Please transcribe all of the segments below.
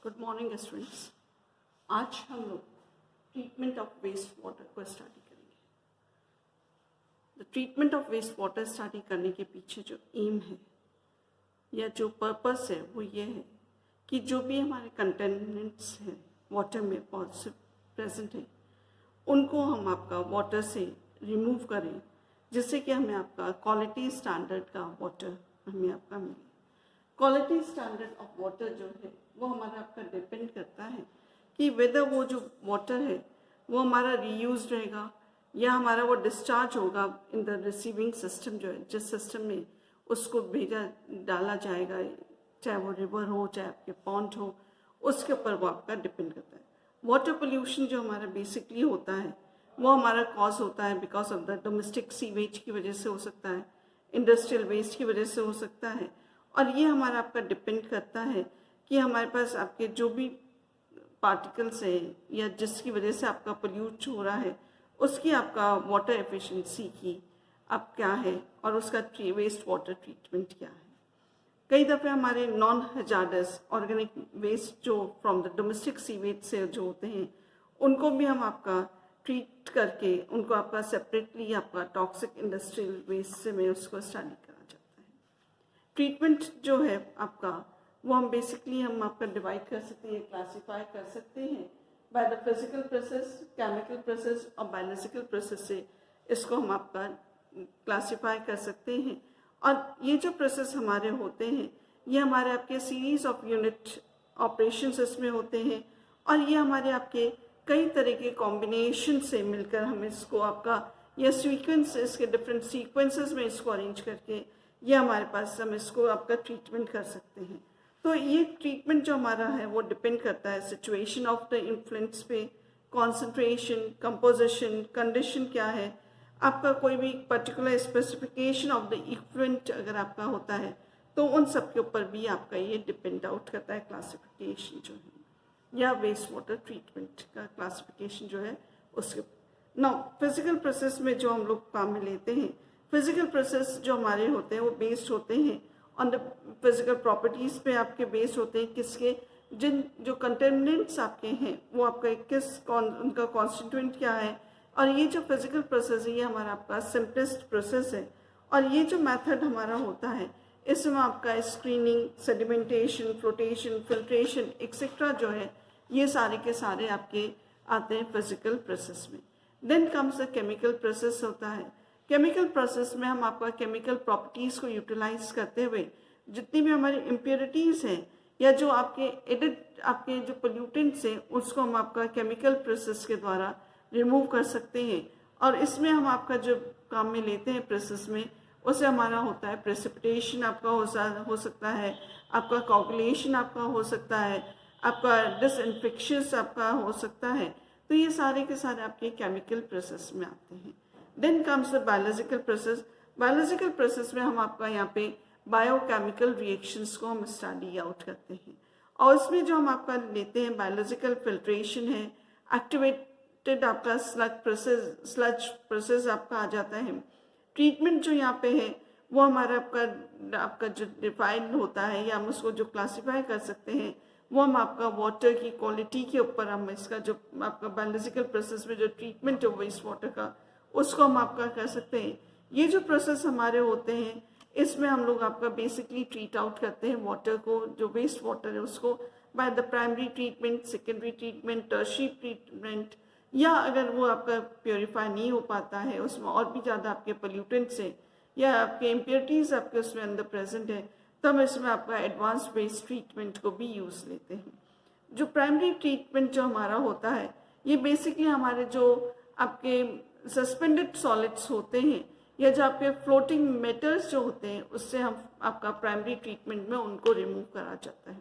Good morning students. आज हम लोग ट्रीटमेंट ऑफ वेस्ट वाटर को स्टडी करेंगे। The treatment of waste water study करने के पीछे जो एम है या जो पर्पस है वो ये है कि जो भी हमारे कंटेमिनेंट्स हैं वाटर में प्रेजेंट है उनको हम आपका वाटर से रिमूव करें, जिससे कि हमें आपका क्वालिटी स्टैंडर्ड का वाटर हमें आपका मिले। क्वालिटी स्टैंडर्ड ऑफ वाटर जो है वो हमारा आपका डिपेंड करता है कि वेदर वो जो वाटर है वो हमारा रीयूज रहेगा या हमारा वो डिस्चार्ज होगा इन द रिसीविंग सिस्टम, जो है जिस सिस्टम में उसको डाला जाएगा, चाहे वो रिवर हो चाहे आपके पॉन्ड हो, उसके ऊपर वो आपका डिपेंड करता है। वाटर पोल्यूशन जो हमारा बेसिकली होता है वो हमारा कॉज होता है because of the domestic sewage की वजह से हो सकता है, इंडस्ट्रियल वेस्ट की वजह से हो सकता है, और ये हमारा आपका डिपेंड करता है कि हमारे पास आपके जो भी पार्टिकल्स है या जिसकी वजह से आपका पोल्यूट हो रहा है उसकी आपका वाटर एफिशिएंसी की अब क्या है और उसका वेस्ट वाटर ट्रीटमेंट क्या है। कई दफ़े हमारे नॉन हजार्डस ऑर्गेनिक वेस्ट जो फ्रॉम द डोमेस्टिक सीवेज से जो होते हैं उनको भी हम आपका ट्रीट करके उनको आपका सेपरेटली आपका टॉक्सिक इंडस्ट्रियल वेस्ट से में उसको स्टडी करा जाता है। ट्रीटमेंट जो है आपका वो हम बेसिकली हम आपका डिवाइड कर सकते हैं, क्लासीफाई कर सकते हैं by the physical process, chemical process और बायोलॉजिकल प्रोसेस से इसको हम आपका क्लासीफाई कर सकते हैं। और ये जो प्रोसेस हमारे होते हैं ये हमारे आपके सीरीज ऑफ यूनिट ऑपरेशंस इसमें होते हैं और ये हमारे आपके कई तरह के कॉम्बिनेशन से मिलकर हम इसको आपका या सीक्वेंस इसके डिफरेंट सीक्वेंसेस में इसको अरेंज करके ये हमारे पास हम इसको आपका ट्रीटमेंट कर सकते हैं। तो ये ट्रीटमेंट जो हमारा है वो डिपेंड करता है सिचुएशन ऑफ द इन्फ्लुएंस पे, कॉन्सेंट्रेशन, कंपोजिशन, कंडीशन क्या है, आपका कोई भी particular specification of the equivalent अगर आपका होता है तो उन सब के ऊपर भी आपका ये डिपेंड आउट करता है क्लासिफिकेशन जो है या वेस्ट वाटर ट्रीटमेंट का क्लासिफिकेशन जो है उसके। नाउ फिजिकल प्रोसेस में जो हम लोग काम में लेते हैं, फिजिकल प्रोसेस जो हमारे होते हैं वो बेस्ड होते हैं ऑन द फिजिकल प्रॉपर्टीज़ पे आपके बेस्ड होते हैं, किसके जिन जो कंटेमिनेंट्स आपके हैं वो आपका उनका कॉन्स्टिट्यूएंट क्या है। और ये जो फिजिकल प्रोसेस है ये हमारा आपका सिंपलेस्ट प्रोसेस है और ये जो मेथड हमारा होता है इसमें आपका screening, sedimentation, flotation, filtration etcetera जो है ये सारे के सारे आपके आते हैं फिजिकल प्रोसेस में। Then comes the chemical process होता है। केमिकल प्रोसेस में हम आपका केमिकल प्रॉपर्टीज़ को यूटिलाइज करते हुए जितनी भी हमारी इम्प्योरिटीज़ हैं या जो आपके एडिड आपके जो पोल्यूटेंट्स हैं उसको हम आपका केमिकल प्रोसेस के द्वारा रिमूव कर सकते हैं। और इसमें हम आपका जो काम में लेते हैं प्रोसेस में उससे हमारा होता है प्रेसिपिटेशन आपका हो सकता है, आपका कोगुलेशन आपका हो सकता है, आपका डिसइंफेक्शंस आपका हो सकता है। तो ये सारे के सारे आपके केमिकल प्रोसेस में आते हैं। Then comes the biological process. Biological process में हम आपका यहाँ पे बायोकेमिकल रिएक्शंस को हम स्टडी आउट करते हैं और इसमें जो हम आपका लेते हैं बायोलॉजिकल फिल्ट्रेशन है, एक्टिवेटेड आपका स्लज प्रोसेस आपका आ जाता है। ट्रीटमेंट जो यहाँ पे है वो हमारा आपका जो डिफाइंड होता है या हम उसको जो क्लासीफाई कर सकते हैं वो हम आपका वाटर की क्वालिटी के ऊपर हम इसका जो आपका बायोलॉजिकल प्रोसेस में जो ट्रीटमेंट है वेस्ट वाटर का उसको हम आपका कर सकते हैं। ये जो प्रोसेस हमारे होते हैं इसमें हम लोग आपका बेसिकली ट्रीट आउट करते हैं वाटर को, जो वेस्ट वाटर है उसको by the primary treatment, secondary treatment, tertiary treatment, या अगर वो आपका प्योरीफाई नहीं हो पाता है उसमें और भी ज़्यादा आपके पोल्यूटेंट्स हैं या आपके इम्प्योरिटीज़ आपके उसमें अंदर प्रेजेंट है तो हम इसमें आपका एडवांस वेस्ट ट्रीटमेंट को भी यूज़ लेते हैं। जो प्राइमरी ट्रीटमेंट जो हमारा होता है ये बेसिकली हमारे जो आपके सस्पेंडेड सॉलिड्स होते हैं या जो आपके फ्लोटिंग मेटल्स जो होते हैं उससे हम आपका प्राइमरी ट्रीटमेंट में उनको रिमूव करा जाता है।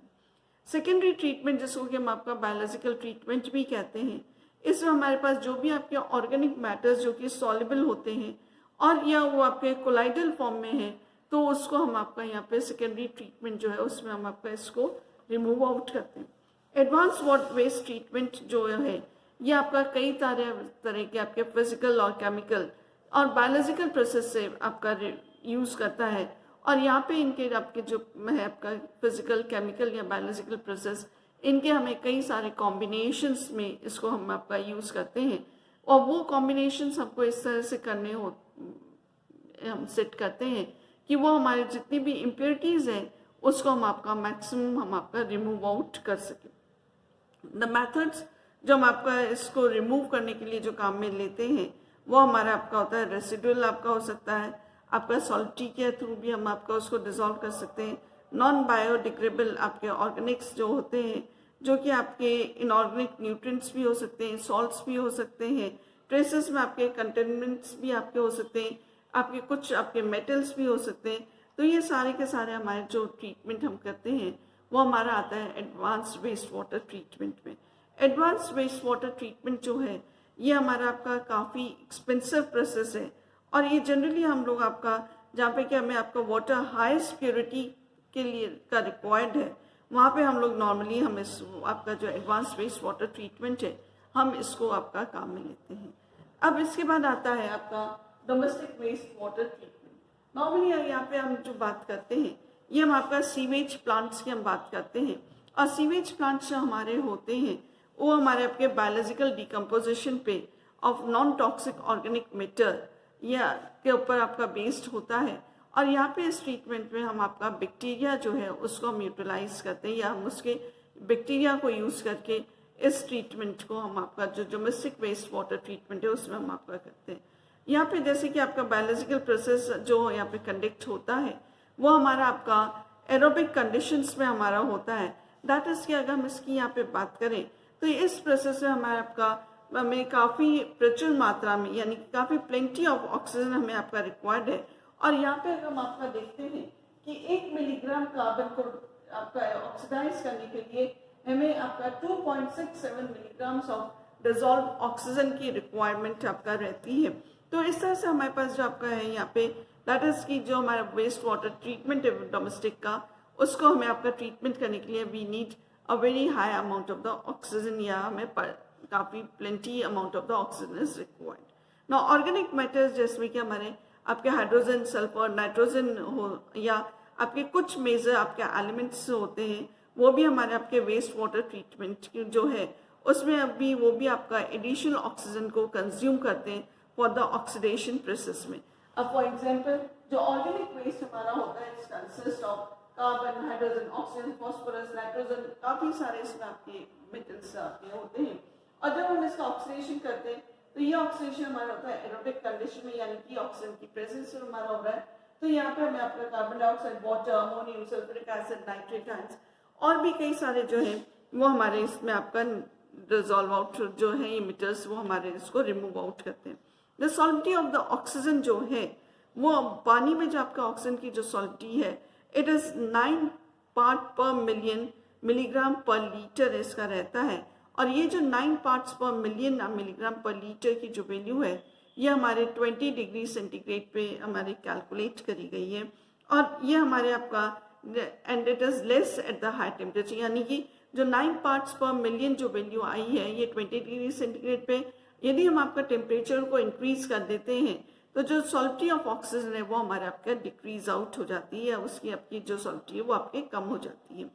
सेकेंडरी ट्रीटमेंट जिसको कि हम आपका बायोलॉजिकल ट्रीटमेंट भी कहते हैं, इसमें हमारे पास जो भी आपके ऑर्गेनिक मैटर्स जो कि सॉल्युबल होते हैं और या वो आपके कोलाइडल फॉर्म में है तो उसको हम आपका यहाँ पे सेकेंडरी ट्रीटमेंट जो है उसमें हम आपका इसको रिमूव आउट करते हैं। एडवांस वेस्ट ट्रीटमेंट जो है ये आपका कई तरह के आपके फिजिकल और केमिकल और बायोलॉजिकल प्रोसेस से आपका यूज़ करता है और यहाँ पे इनके आपके जो है आपका फिजिकल, केमिकल या बायोलॉजिकल प्रोसेस इनके हमें कई सारे कॉम्बिनेशंस में इसको हम आपका यूज़ करते हैं, और वो कॉम्बिनेशंस हमको इस तरह से करने हो, हम सेट करते हैं कि वो हमारे जितनी भी इम्प्योरिटीज़ हैं उसको हम आपका मैक्सिमम हम आपका रिमूव आउट कर सकें। द मेथड्स जो हम आपका इसको रिमूव करने के लिए जो काम में लेते हैं वो हमारा आपका होता है रेसिडुअल आपका हो सकता है, आपका सॉल्टी के थ्रू भी हम आपका उसको डिसॉल्व कर सकते हैं। नॉन बायोडिग्रेडेबल आपके ऑर्गेनिक्स जो होते हैं, जो कि आपके इनऑर्गेनिक न्यूट्रिएंट्स भी हो सकते हैं, सॉल्ट्स भी हो सकते हैं, ट्रेसेस में आपके कंटेनमेंट्स भी आपके हो सकते हैं, आपके कुछ आपके मेटल्स भी हो सकते हैं। तो ये सारे के सारे हमारे जो ट्रीटमेंट हम करते हैं वो हमारा आता है एडवांस वेस्ट वाटर ट्रीटमेंट में। एडवांस वेस्ट वाटर ट्रीटमेंट जो है ये हमारा आपका काफ़ी एक्सपेंसिव प्रोसेस है, और ये जनरली हम लोग आपका जहाँ पे कि हमें आपका वाटर हाईएस्ट प्योरिटी के लिए का रिक्वायर्ड है, वहाँ पे हम लोग नॉर्मली हम इस आपका जो एडवांस वेस्ट वाटर ट्रीटमेंट है हम इसको आपका काम में लेते हैं। अब इसके बाद आता है आपका domestic waste water treatment. Normally यहाँ पे हम जो बात करते हैं ये हम आपका सीवेज प्लांट्स की हम बात करते हैं, और सीवेज प्लांट्स जो हमारे होते हैं वो हमारे आपके बायोलॉजिकल डिकम्पोजिशन पे of non toxic organic matter या के ऊपर आपका बेस्ड होता है। और यहाँ पे इस ट्रीटमेंट में हम आपका बैक्टीरिया जो है उसको हम यूटिलाइज करते हैं, या हम उसके बैक्टीरिया को यूज़ करके इस ट्रीटमेंट को हम आपका जो डोमेस्टिक वेस्ट वाटर ट्रीटमेंट है उसमें हम आपका करते हैं। यहाँ पे जैसे कि आपका बायोलॉजिकल प्रोसेस जो यहाँ पे कंडक्ट होता है वो हमारा आपका एरोबिक कंडीशंस में हमारा होता है। दैट इज़ कि अगर हम इसकी यहाँ पे बात करें तो इस प्रोसेस में हमारा आपका हमें काफ़ी प्रचुर मात्रा में यानी कि काफ़ी प्लेंटी ऑफ ऑक्सीजन हमें आपका रिक्वायर्ड है। और यहाँ पे अगर हम आपका देखते हैं कि 1 मिलीग्राम कार्बन को आपका ऑक्सीडाइज करने के लिए हमें आपका 2.67 मिलीग्राम्स ऑफ डिजॉल्व ऑक्सीजन की रिक्वायरमेंट आपका रहती है। तो इस तरह से हमारे पास जो आपका है यहाँ पे दैट इज़ की जो हमारा वेस्ट वाटर ट्रीटमेंट है डोमेस्टिक का, उसको हमें आपका ट्रीटमेंट करने के लिए we need a very high amount of the oxygen, या हमें काफ़ी plenty amount of the oxygen is required. ना ऑर्गेनिक मैटर्स जिसमें कि हमारे आपके हाइड्रोजन, सल्फर, नाइट्रोजन हो, या आपके कुछ मेजर आपके एलिमेंट्स होते हैं वो भी हमारे आपके वेस्ट वाटर ट्रीटमेंट जो है उसमें अभी वो भी आपका एडिशनल ऑक्सीजन को कंज्यूम करते हैं फॉर द ऑक्सीडेशन प्रोसेस में। अब फॉर एग्जांपल जो ऑर्गेनिक वेस्ट हमारा होता है it's consist of carbon, hydrogen, oxygen, phosphorus, nitrogen, काफ़ी सारे इसमें आपके मेटल्स आपके होते हैं। और जब हम इसका ऑक्सीडेशन करते हैं तो ये ऑक्सीडेशन हमारा होता है एरोबिक कंडीशन में, यानी कि ऑक्सीजन की प्रेजेंस में हमारा हो रहा है। तो यहाँ पे हमें आपका carbon dioxide, water, ammonium, sulphuric acid, nitrate ions और भी कई सारे जो है वो हमारे इसमें आपका डिसॉल्व आउट जो है ये मीटर्स वो हमारे इसको रिमूव आउट करते हैं। द सॉल्विटी ऑफ द ऑक्सीजन जो है वो पानी में जो आपका ऑक्सीजन की जो सॉल्विटी है it is 9 part per million milligram पर लीटर इसका रहता है। और ये जो 9 पार्ट्स पर मिलियन मिलीग्राम पर लीटर की जो वैल्यू है ये हमारे 20 डिग्री सेंटीग्रेड पे हमारे कैलकुलेट करी गई है। और ये हमारे आपका and it is less at the high temperature, यानी कि जो 9 पार्ट्स पर मिलियन जो वैल्यू आई है ये 20 डिग्री सेंटीग्रेड पे, यदि हम आपका टेम्परेचर को इंक्रीज कर देते हैं तो जो सॉल्विटी ऑफ ऑक्सीजन है वो हमारे आपका डिक्रीज आउट हो जाती है, उसकी आपकी जो सॉल्विटी है वो आपके कम हो जाती है।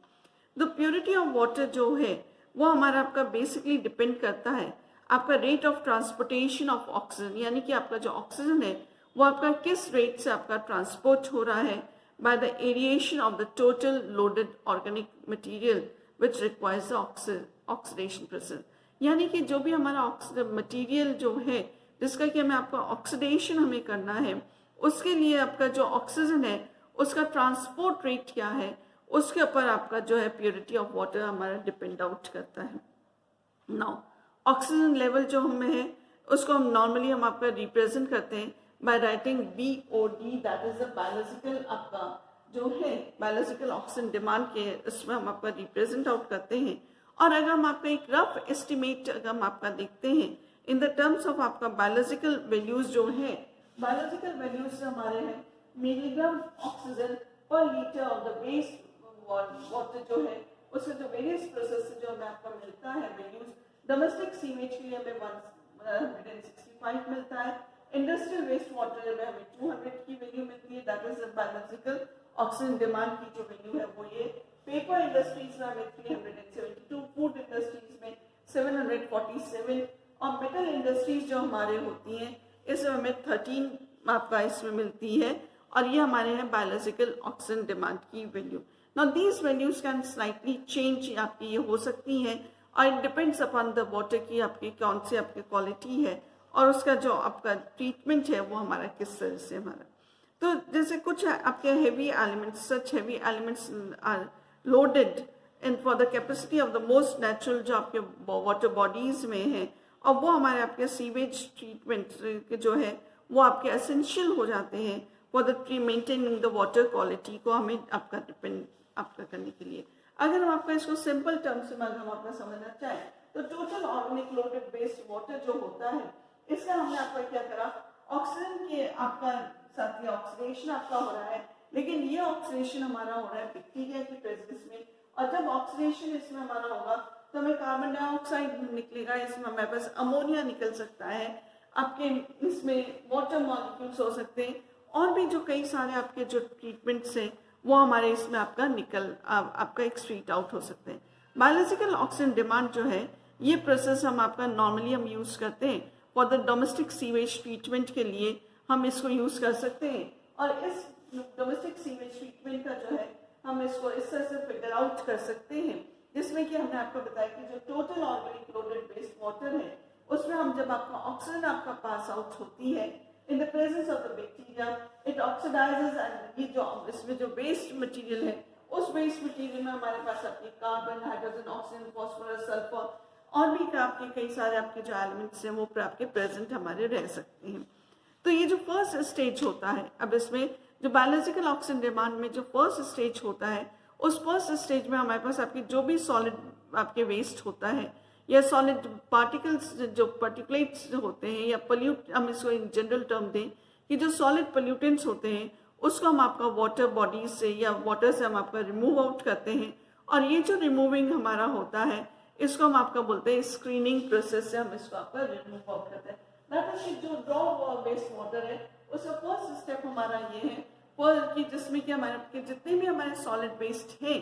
द प्योरिटी ऑफ वाटर जो है वो हमारा आपका बेसिकली डिपेंड करता है आपका rate of transportation of oxygen, यानी कि आपका जो ऑक्सीजन है वो आपका किस रेट से आपका ट्रांसपोर्ट हो रहा है by the aeration of the total loaded organic material which requires oxidation process. यानी कि जो भी हमारा मटीरियल जो है जिसका कि हमें आपका ऑक्सीडेशन हमें करना है उसके लिए आपका जो ऑक्सीजन है उसका ट्रांसपोर्ट रेट क्या है उसके ऊपर आपका जो है प्योरिटी ऑफ वाटर हमारा डिपेंड आउट करता है। नाउ ऑक्सीजन लेवल जो हमें है उसको हम नॉर्मली हम आपका रिप्रेजेंट करते हैं by writing BOD, that is the biological आपका जो है बायोलॉजिकल ऑक्सीजन डिमांड के इसमें हम आपका रिप्रेजेंट आउट करते हैं। और अगर हम आपका एक रफ एस्टिमेट अगर हम आपका देखते हैं इन द टर्म्स ऑफ आपका बायोलॉजिकल वैल्यूज जो है, बायोलॉजिकल वैल्यूज हमारे हैं milligram oxygen per litre of the waste water जो है उससे जो वेरियस प्रोसेस से जो हमें आपका मिलता है वैल्यूज, डोमेस्टिक सीवेज के लिए हमें 165 मिलता है, इंडस्ट्रियल वेस्ट वाटर में हमें 200 की वैल्यू मिलती है, that is biological oxygen demand की जो वैल्यू है वो ये। पेपर इंडस्ट्रीज में हमें 372 फूड इंडस्ट्रीज में 747 और मेटल इंडस्ट्रीज जो हमारे होती हैं इसमें हमें 13 आपका इसमें मिलती है और ये हमारे हैं बायोलॉजिकल ऑक्सीजन डिमांड की value. Now these values can slightly change, आपकी ये हो सकती हैं और it depends upon the water की आपकी कौन सी आपकी क्वालिटी है और उसका जो आपका ट्रीटमेंट है वो हमारा किस तरह से हमारा। तो जैसे कुछ आपके heavy elements, such heavy elements are loaded and for the capacity of the most natural जो आपके वाटर बॉडीज में है और वो हमारे आपके सीवेज ट्रीटमेंट जो है वो आपके एसेंशियल हो जाते हैं for the maintaining the water quality को हमें आपका डिपेंड आपका करने के लिए। अगर हम आपका इसको सिंपल टर्म्स में अगर हम आपका समझना चाहें तो total organic loaded based water जो होता है इसका हमने आपका क्या करा, ऑक्सीजन के आपका साथ ही ऑक्सीडेशन आपका हो रहा है, लेकिन ये ऑक्सीडेशन हमारा हो रहा है बैक्टीरिया की प्रेजेंस में और जब ऑक्सीडेशन इसमें हमारा होगा तो हमें कार्बन डाइऑक्साइड निकलेगा, इसमें हमारे पास अमोनिया निकल सकता है, आपके इसमें वाटर मॉलिक्यूल्स हो सकते हैं और भी जो कई सारे आपके जो ट्रीटमेंट्स हैं वो हमारे इसमें आपका आपका एक्सक्रीट आउट हो सकते हैं। बायोलॉजिकल ऑक्सीजन डिमांड जो है ये प्रोसेस हम आपका नॉर्मली हम यूज़ करते हैं for the domestic sewage treatment के लिए हम इसको यूज़ कर सकते हैं और इस डोमेस्टिक सीवेज ट्रीटमेंट का जो है हम इसको इस तरह से फिगर आउट कर सकते हैं जिसमें कि हमने आपको बताया कि जो total organic loaded based water है उसमें हम जब आपका ऑक्सीजन आपका पास आउट होती है in the presence of the bacteria it oxidises and ये जो इसमें जो वेस्ट मटेरियल है उस वेस्ट मटेरियल में हमारे पास आपके carbon, hydrogen, oxygen, phosphorus, sulphur और भी आपके कई सारे आपके जो एलिमेंट्स हैं वो आपके प्रेजेंट हमारे रह सकते हैं। तो ये जो फर्स्ट स्टेज होता है, अब इसमें जो बायोलॉजिकल ऑक्सीजन डिमांड में जो फर्स्ट स्टेज होता है उस फर्स्ट स्टेज में हमारे पास आपके जो भी सॉलिड आपके वेस्ट होता है या सॉलिड पार्टिकल्स जो पार्टिकुलेट्स होते हैं या पोल्यूट, हम इसको इन जनरल टर्म दें कि जो सॉलिड पोल्यूटेंट्स होते हैं उसको हम आपका वाटर बॉडीज से या वाटर से हम आपका रिमूव आउट करते हैं और ये जो रिमूविंग हमारा होता है इसको हम आपका बोलते हैं स्क्रीनिंग प्रोसेस से हम इसको आपका रिमूव आउट करते हैं। दैट इज जो ड्रॉ बेस्ड वाटर है उसका फर्स्ट स्टेप हमारा ये है कि जिसमें कि हमारे जितने भी हमारे सॉलिड वेस्ट हैं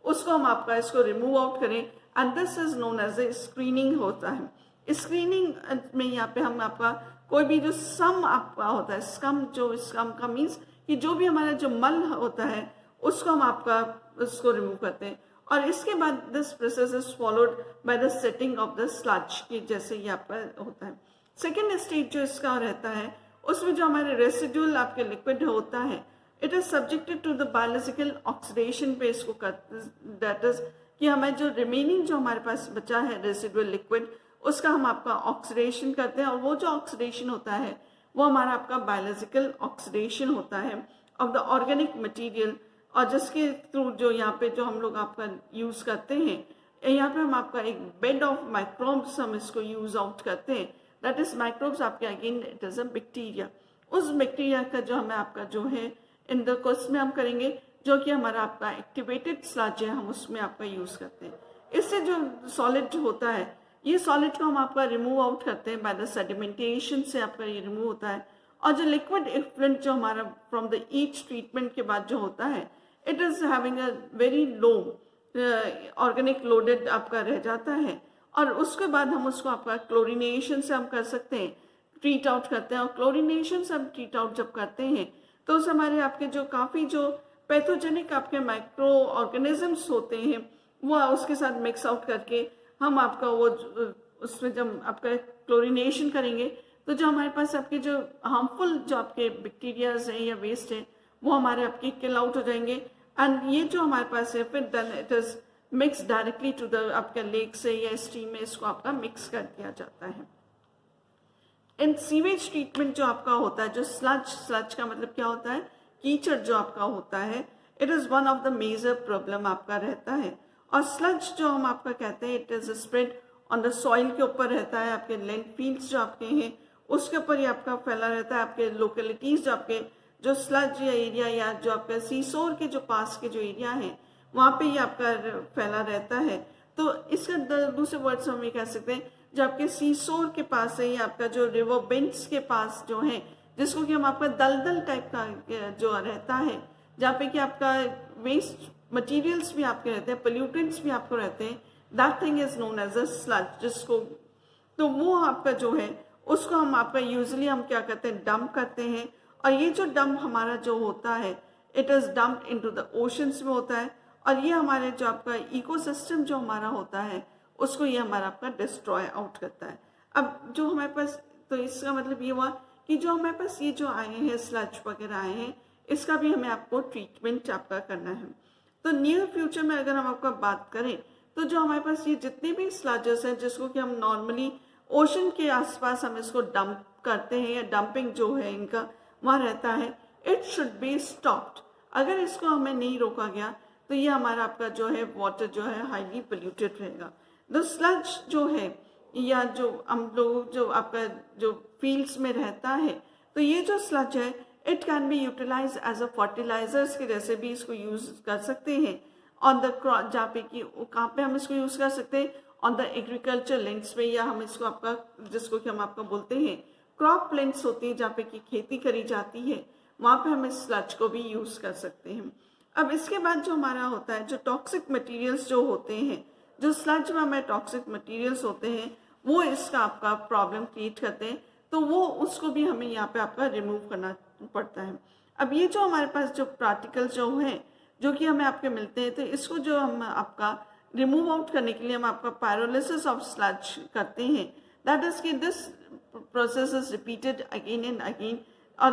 उसको हम आपका इसको रिमूव आउट करें and this is known as a screening होता है। स्क्रीनिंग में यहाँ पे हम आपका कोई भी जो सम आपका होता है, स्कम का मीन्स कि जो भी हमारा जो मल होता है उसको हम आपका उसको रिमूव करते हैं और इसके बाद this process is followed by the setting of the sludge की जैसे ये आपका होता है। सेकेंड स्टेज जो इसका रहता है उसमें जो हमारे रेसिडुअल आपके लिक्विड होता है it is subjected to the biological oxidation पे इसको दैट इज कि हमें जो रिमेनिंग जो हमारे पास बचा है रेसिडुअल लिक्विड उसका हम आपका ऑक्सीडेशन करते हैं और वो जो ऑक्सीडेशन होता है वो हमारा आपका बायोलॉजिकल ऑक्सीडेशन होता है ऑफ द ऑर्गेनिक मटेरियल और जिसके थ्रू जो यहाँ पे जो हम लोग आपका यूज़ करते हैं यहाँ पे हम आपका एक बेड ऑफ माइक्रोब्स हम इसको यूज आउट करते हैं दैट इज माइक्रोब्स आपके again it is a bacteria. उस बैक्टीरिया का जो हमें आपका जो है इन द कोर्स में हम करेंगे जो कि हमारा आपका एक्टिवेटेड स्लज है हम उसमें आपका यूज़ करते हैं। इससे जो सॉलिड होता है ये सॉलिड को हम आपका रिमूव आउट करते हैं बाय द सेडिमेंटेशन से आपका ये रिमूव होता है और जो लिक्विड इफ्लुएंट जो हमारा फ्रॉम द ईच ट्रीटमेंट के बाद जो होता है it is having a very low organic loaded आपका रह जाता है और उसके बाद हम उसको आपका क्लोरिनेशन से हम कर सकते हैं, ट्रीट आउट करते हैं और क्लोरिनेशन से हम ट्रीट आउट जब करते हैं तो उस हमारे आपके जो काफ़ी जो पैथोजेनिक आपके माइक्रो ऑर्गेनिजम्स होते हैं वो उसके साथ मिक्स आउट करके हम आपका वो उसमें जब आपका क्लोरिनेशन करेंगे तो जो हमारे पास आपके जो हार्मफुल जो आपके बैक्टीरियाज हैं या वेस्ट हैं वो हमारे आपके किल आउट हो जाएंगे एंड ये जो हमारे पास है फिर then it is mix directly to the आपका लेक से या स्ट्रीम में इसको आपका मिक्स कर दिया जाता है। इन सीवेज ट्रीटमेंट जो आपका होता है जो स्लज का मतलब क्या होता है, कीचड़ जो आपका होता है it is one of the major problem आपका रहता है और स्लज जो हम आपका कहते हैं it is spread on the soil के ऊपर रहता है, आपके लैंड फील्ड्स जो आपके हैं उसके ऊपर ही आपका फैला रहता है, आपके लोकेलिटीज़ जो आपके जो स्लज या एरिया या जो आपका सीसोर के जो पास के जो एरिया हैं वहाँ पे ही आपका फैला रहता है। तो इसका दूसरे वर्ड्स हम ये कह सकते हैं जो आपके सीसोर के पास है या आपका जो रिवर बेंट्स के पास जो है जिसको कि हम आपका दलदल टाइप का जो रहता है जहाँ पे कि आपका वेस्ट मटेरियल्स भी आपके रहते हैं, पोल्यूटेंट्स भी आपको रहते हैं that thing is known as a sludge, जिसको तो वो आपका जो है उसको हम आपका यूजुअली हम क्या करते हैं, डंप करते हैं। और ये जो डंप हमारा जो होता है, it is dump into the oceans में होता है, और ये हमारे जो आपका इकोसिस्टम जो हमारा होता है उसको ये हमारा आपका डिस्ट्रॉय आउट करता है। अब जो हमारे पास, तो इसका मतलब ये हुआ कि जो हमारे पास ये जो आए हैं स्लज वगैरह आए हैं, इसका भी हमें आपको ट्रीटमेंट आपका करना है। तो नियर फ्यूचर में अगर हम आपका बात करें तो जो हमारे पास ये जितने भी स्लजेस हैं जिसको कि हम नॉर्मली ओशन के आसपास हम इसको डंप करते हैं या डंपिंग जो है इनका वहाँ रहता है, इट शुड बी स्टॉप्ड। अगर इसको हमें नहीं रोका गया तो ये हमारा आपका जो है वाटर जो है हाईली पोल्यूटेड रहेगा। द स्लज जो है या जो हम लोग जो आपका जो फील्ड्स में रहता है, तो ये जो स्लज है it can be utilise as a fertilisers के जैसे भी इसको यूज कर सकते हैं ऑन द क्रॉप, जहाँ पे कि कहाँ पे हम इसको यूज कर सकते हैं, ऑन द एग्रीकल्चर लैंड्स पे, या हम इसको आपका जिसको कि हम आपका बोलते हैं क्रॉप लैंड्स होती है जहाँ पे कि खेती करी जाती है, वहाँ पे हम इस स्लज को भी यूज कर सकते हैं। अब इसके बाद जो हमारा होता है जो टॉक्सिक मटेरियल्स जो होते हैं, जो स्लज में हमें टॉक्सिक मटेरियल्स होते हैं वो इसका आपका प्रॉब्लम क्रिएट करते हैं, तो वो उसको भी हमें यहाँ पे आपका रिमूव करना पड़ता है। अब ये जो हमारे पास जो पार्टिकल्स जो हैं जो कि हमें आपके मिलते हैं, तो इसको जो हम आपका रिमूव आउट करने के लिए हम आपका पायरोलिसिस ऑफ स्लज करते हैं। दैट इज कि this process is repeated again and again, और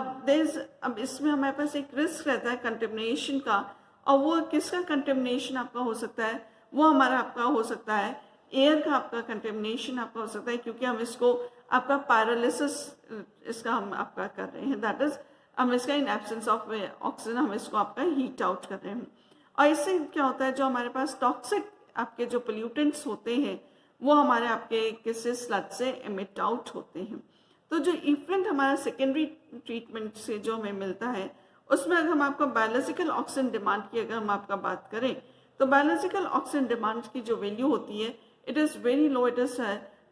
अब इसमें हमारे पास एक रिस्क रहता है कंटेमिनेशन का, और वो किसका कंटेमिनेशन आपका हो सकता है, वो हमारा आपका हो सकता है एयर का आपका कंटेमिनेशन आपका हो सकता है, क्योंकि हम इसको आपका पायरोलिसिस इसका हम आपका कर रहे हैं, दैट इज हम इसका इन एब्सेंस ऑफ ऑक्सीजन हम इसको आपका हीट आउट कर रहे हैं। और इससे क्या होता है जो हमारे पास टॉक्सिक आपके जो पोल्यूटेंट्स होते हैं वो हमारे आपके किसी स्लज से एमिट आउट होते हैं। तो जो इफ्लुएंट हमारा सेकेंडरी ट्रीटमेंट से जो हमें मिलता है उसमें अगर हम आपका बायोलॉजिकल ऑक्सीजन डिमांड की अगर हम आपका बात करें, तो बायोलॉजिकल ऑक्सीजन डिमांड की जो वैल्यू होती है it is very low, it is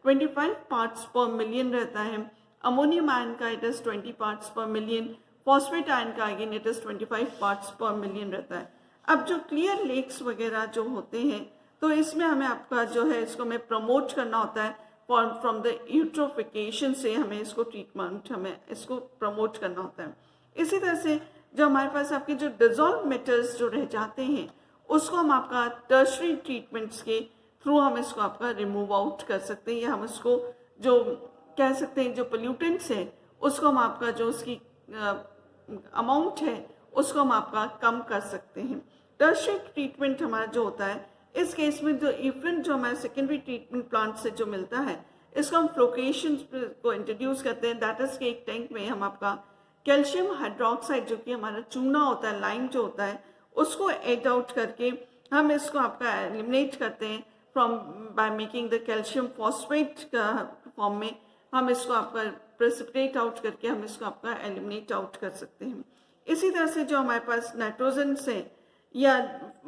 25 parts per million रहता है। अमोनियम आयन का it is 20 parts per million, phosphate ion का again it is 25 parts per million रहता है। अब जो क्लियर लेक्स वगैरह जो होते हैं तो इसमें हमें आपका जो है इसको हमें प्रमोट करना होता है फ्रॉम द यूट्रोफिकेशन से, हमें इसको ट्रीटमेंट हमें इसको प्रमोट करना होता है। इसी तरह से जो हमारे पास आपके जो डिजॉल्व मेटल्स जो रह जाते हैं उसको हम आपका टर्शरी ट्रीटमेंट्स के थ्रू हम इसको आपका रिमूव आउट कर सकते हैं, या हम इसको जो कह सकते हैं जो पोल्यूटेंट्स है उसको हम आपका जो उसकी अमाउंट है उसको हम आपका कम कर सकते हैं। टर्शरी ट्रीटमेंट हमारा जो होता है इस केस में जो इफ्लुएंट जो हमारे सेकेंडरी ट्रीटमेंट प्लांट से जो मिलता है इसको हम फ्लोकेशन को इंट्रोड्यूस करते हैं। दैट इज के एक टैंक में हम आपका कैल्शियम हाइड्रोक्साइड जो कि हमारा चूना होता है, लाइम जो होता है, उसको एड आउट करके हम इसको आपका एलिमिनेट करते हैं from by making the calcium phosphate का फॉर्म में हम इसको आपका प्रेसिपिटेट आउट करके हम इसको आपका एलिमिनेट आउट कर सकते हैं। इसी तरह से जो हमारे पास नाइट्रोजन से या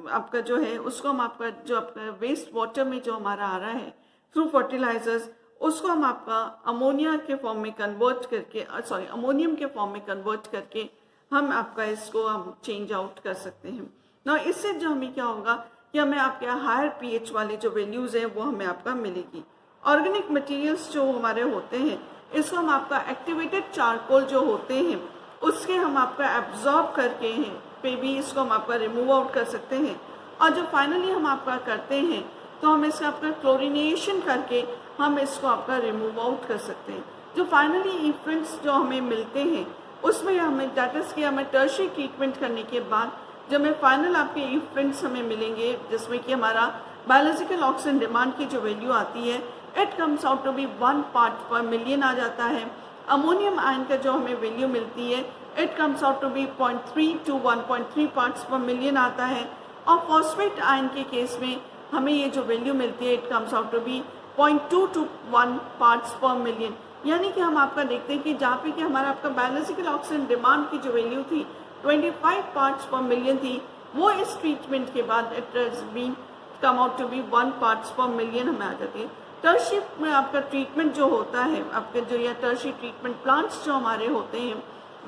आपका जो है उसको हम आपका जो आपका वेस्ट वाटर में जो हमारा आ रहा है थ्रू फर्टिलाइजर्स उसको हम आपका अमोनिया के फॉर्म में कन्वर्ट करके अमोनियम के फॉर्म में कन्वर्ट करके हम आपका इसको हम चेंज आउट कर सकते हैं ना। इससे जो हमें क्या होगा कि हमें आपके हायर पीएच वाले जो वैल्यूज़ हैं वो हमें आपका मिलेगी। ऑर्गेनिक मटेरियल्स जो हमारे होते हैं इसको हम आपका एक्टिवेटेड चारकोल जो होते हैं उसके हम आपका एब्जॉर्ब करके हैं पे भी इसको हम आपका रिमूव आउट कर सकते हैं। और जो फाइनली हम आपका करते हैं तो हम इसका आपका क्लोरिनेशन करके हम इसको आपका रिमूव आउट कर सकते हैं। जो फाइनली इफ्लुएंट्स जो हमें मिलते हैं उसमें हमें दैट इज कि हमें टर्शरी ट्रीटमेंट करने के बाद जब हमें फाइनल आपके इफ्लुएंट्स हमें मिलेंगे जिसमें कि हमारा बायोलॉजिकल ऑक्सीजन डिमांड की जो वैल्यू आती है it comes out to be 1 part per million आ जाता है। अमोनियम आयन का जो हमें वैल्यू मिलती है it comes out to be 0.3 to 1.3 parts per million आता है। और फॉस्फेट आयन के केस में हमें ये जो वैल्यू मिलती है it comes out to be 0.2 to 1 parts per million. यानी कि हम आपका देखते हैं कि जहाँ पे कि हमारा आपका बायोलॉजिकल ऑक्सीजन डिमांड की जो वैल्यू थी 25 पार्ट्स पर मिलियन थी, वो इस ट्रीटमेंट के बाद it has been come out to be 1 parts per million हमें आ जाती है। टर्शरी में आपका ट्रीटमेंट जो होता है आपके जो या टर्शरी ट्रीटमेंट प्लांट्स जो हमारे होते हैं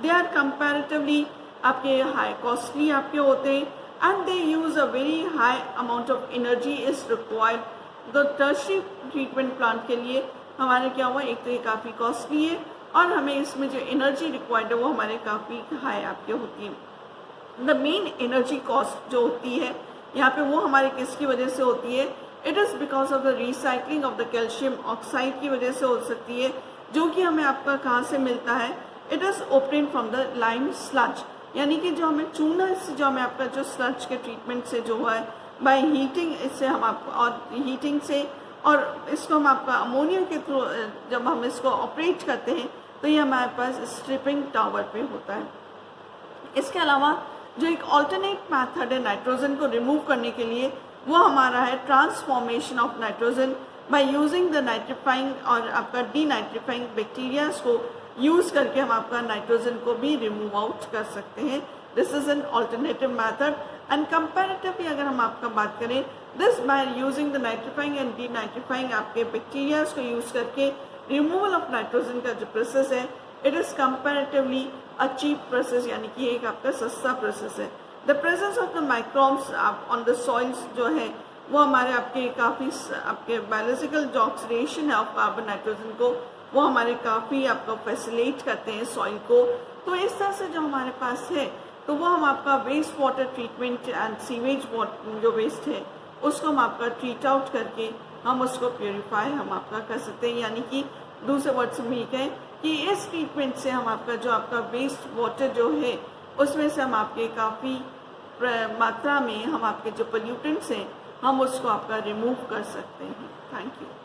दे आर कंपैरेटिवली आपके हाई कॉस्टली आपके होते हैं and they use a very high amount of energy is required तो टर्शरी ट्रीटमेंट प्लांट के लिए हमारे क्या हुआ, एक तो ये काफ़ी कॉस्टली है और हमें इसमें जो एनर्जी रिक्वायर्ड है वो हमारे काफ़ी हाई आपके होती है। द मेन एनर्जी कॉस्ट जो होती है यहाँ पे वो हमारे किसकी वजह से होती है, it is because of the recycling of the calcium oxide की वजह से हो सकती है, जो कि हमें आपका कहाँ से मिलता है, it is obtain from the lime sludge, यानी कि जो हमें चूना से जो हमें आपका जो स्लज के ट्रीटमेंट से जो है बाय हीटिंग, इससे हम आपको और हीटिंग से और इसको हम आपका अमोनिया के थ्रू जब हम इसको ऑपरेट करते हैं तो ये हमारे पास स्ट्रिपिंग टावर पे होता है। इसके अलावा जो एक ऑल्टरनेट मेथड है नाइट्रोजन को रिमूव करने के लिए वो हमारा है transformation of nitrogen bye using the nitrifying और आपका डीनाइट्रीफाइंग बैक्टीरियाज को यूज़ करके हम आपका नाइट्रोजन को भी रिमूव आउट कर सकते हैं। This is an alternative method and comparatively अगर हम आपका बात करें, this by using the nitrifying and denitrifying आपके बैक्टीरियाज को यूज़ करके रिमूवल ऑफ नाइट्रोजन का जो प्रोसेस है it is comparatively a cheap process, यानी कि एक आपका सस्ता प्रोसेस है। The presence of the microbes on the soils जो है वो हमारे आपके काफ़ी आपके बायोलॉजिकल जो ऑक्सीडेशन है ऑफ कार्बन नाइट्रोजन को वो हमारे काफ़ी आपको फैसिलिटेट करते हैं सॉइल को। तो इस तरह से जो हमारे पास है तो वो हम आपका waste water treatment and sewage जो वेस्ट है उसको हम आपका ट्रीट आउट करके हम उसको प्योरीफाई हम आपका कर सकते हैं, यानी कि दूसरे वर्ड से भी कहें कि इस ट्रीटमेंट से हम आपका जो आपका वेस्ट वाटर जो है उसमें से हम आपके काफ़ी मात्रा में हम आपके जो पोल्यूटेंट्स हैं हम उसको आपका रिमूव कर सकते हैं। Thank you.